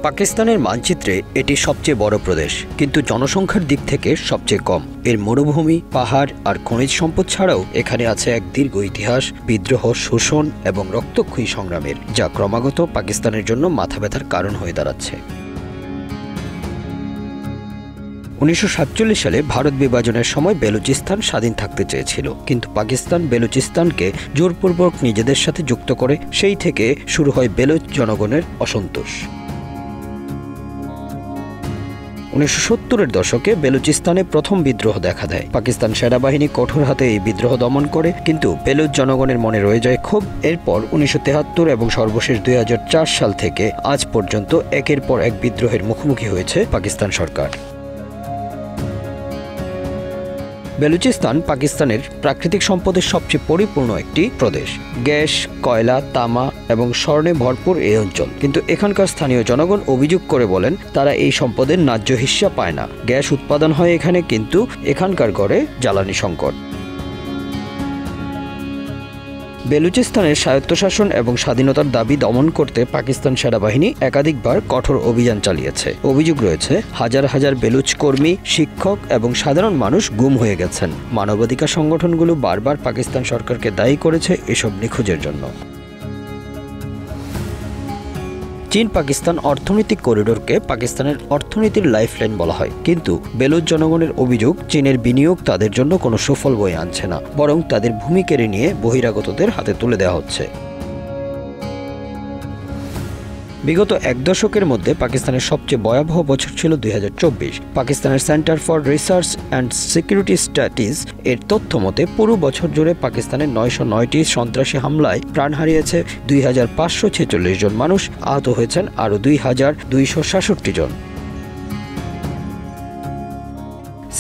পাকিস্তানের মানচিত্রে এটি সবচেয়ে বড় প্রদেশ, কিন্তু জনসংখ্যার দিক থেকে সবচেয়ে কম। এর মরুভূমি, পাহাড় আর খনিজ সম্পদ ছাড়াও এখানে আছে এক দীর্ঘ ইতিহাস, বিদ্রোহ, শোষণ এবং রক্তক্ষয়ী সংগ্রামের, যা ক্রমাগত পাকিস্তানের জন্য মাথা ব্যথার কারণ হয়ে দাঁড়াচ্ছে। 1947 সালে ভারত বিভাজনের সময় বেলুচিস্তান স্বাধীন থাকতে চেয়েছিল, কিন্তু পাকিস্তান বেলুচিস্তানকে জোরপূর্বক নিজেদের সাথে যুক্ত করে। সেই থেকে শুরু হয় বেলুচ জনগণের অসন্তোষ। 1970-এর দশকে বেলুচিস্তানে প্রথম বিদ্রোহ দেখা দেয়। পাকিস্তান সেনাবাহিনী কঠোর হাতে এই বিদ্রোহ দমন করে, কিন্তু বেলুচ জনগণের মনে রয়ে যায় ক্ষোভ। এরপর 1973 এবং সর্বশেষ 2004 সাল থেকে আজ পর্যন্ত একের পর এক বিদ্রোহের মুখোমুখি হয়েছে পাকিস্তান সরকার। বেলুচিস্তান পাকিস্তানের প্রাকৃতিক সম্পদের সবচেয়ে পরিপূর্ণ একটি প্রদেশ। গ্যাস, কয়লা, তামা এবং স্বর্ণে ভরপুর এই অঞ্চল, কিন্তু এখানকার স্থানীয় জনগণ অভিযোগ করে বলেন তারা এই সম্পদের ন্যায্য হিস্সা পায় না। গ্যাস উৎপাদন হয় এখানে, কিন্তু এখানকার ঘরে জ্বালানি সংকট। বেলুচিস্তানের স্বায়ত্তশাসন এবং স্বাধীনতার দাবি দমন করতে পাকিস্তান সেনাবাহিনী একাধিকবার কঠোর অভিযান চালিয়েছে। অভিযোগ রয়েছে হাজার হাজার বেলুচ কর্মী, শিক্ষক এবং সাধারণ মানুষ গুম হয়ে গেছেন। মানবাধিকার সংগঠনগুলো বারবার পাকিস্তান সরকারকে দায়ী করেছে এসব নিখোঁজের জন্য। চীন পাকিস্তান অর্থনৈতিক করিডোরকে পাকিস্তানের অর্থনীতির লাইফলাইন বলা হয়, কিন্তু বেলুচ জনগণের অভিযোগ চীনের বিনিয়োগ তাদের জন্য কোনো সুফল বয়ে আনছে না, বরং তাদের ভূমি কেড়ে নিয়ে বহিরাগতদের হাতে তুলে দেওয়া হচ্ছে। বিগত এক দশকের মধ্যে পাকিস্তানের সবচেয়ে ভয়াবহ বছর ছিল 2024। পাকিস্তানের centre for research and security studies এর তথ্য মতে পুরো বছর জুড়ে পাকিস্তানের 909টি সন্ত্রাসী হামলায় প্রাণ হারিয়েছে 2546 জন মানুষ, আহত হয়েছেন আরও 2266 জন।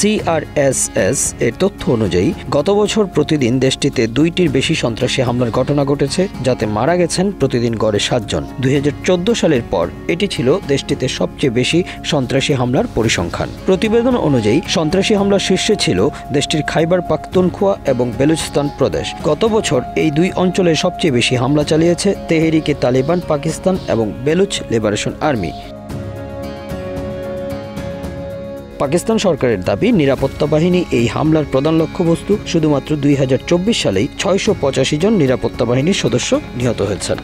CRSS এর তথ্য অনুযায়ী গত বছর প্রতিদিন দেশটিতে 2টির বেশি সন্ত্রাসী হামলার ঘটনা ঘটেছে, যাতে মারা গেছেন প্রতিদিন গড়ে 7 জন। 2014 সালের পর এটি ছিল দেশটিতে সবচেয়ে বেশি সন্ত্রাসী হামলার পরিসংখ্যান। প্রতিবেদন অনুযায়ী সন্ত্রাসী হামলার শীর্ষে ছিল দেশটির খাইবার পাখতুনখোয়া এবং বেলুচিস্তান প্রদেশ। গত বছর এই দুই অঞ্চলে সবচেয়ে বেশি হামলা চালিয়েছে তেহরিকে তালিবান পাকিস্তান এবং বেলুচ লিবারেশন আর্মি। পাকিস্তান সরকারের দাবি, নিরাপত্তা বাহিনী এই হামলার প্রধান লক্ষ্যবস্তু। শুধুমাত্র 2024 সালেই 685 জন নিরাপত্তা বাহিনীর সদস্য নিহত হয়েছেন।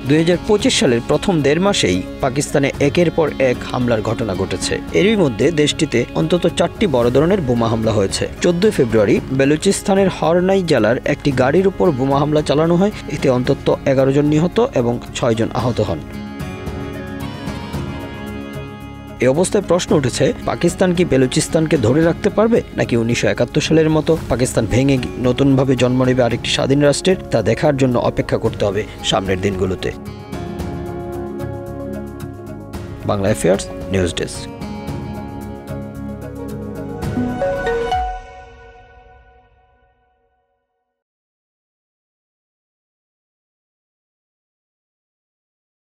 2025 সালের প্রথম 1.5 মাসেই পাকিস্তানে একের পর এক হামলার ঘটনা ঘটেছে। এরই মধ্যে দেশটিতে অন্তত 4টি বড় ধরনের বোমা হামলা হয়েছে। 14 ফেব্রুয়ারি বেলুচিস্তানের হরনাই জেলার একটি গাড়ির উপর বোমা হামলা চালানো হয়। এতে অন্তত 11 জন নিহত এবং 6 জন আহত হন। এ অবস্থায় প্রশ্ন উঠেছে, পাকিস্তান কি বেলুচিস্তানকে ধরে রাখতে পারবে, নাকি 1971 সালের মতো পাকিস্তান ভেঙে নতুনভাবে জন্ম নেবে আরেকটি স্বাধীন রাষ্ট্রের? তা দেখার জন্য অপেক্ষা করতে হবে সামনের দিনগুলোতে। Bangla affairs news desk.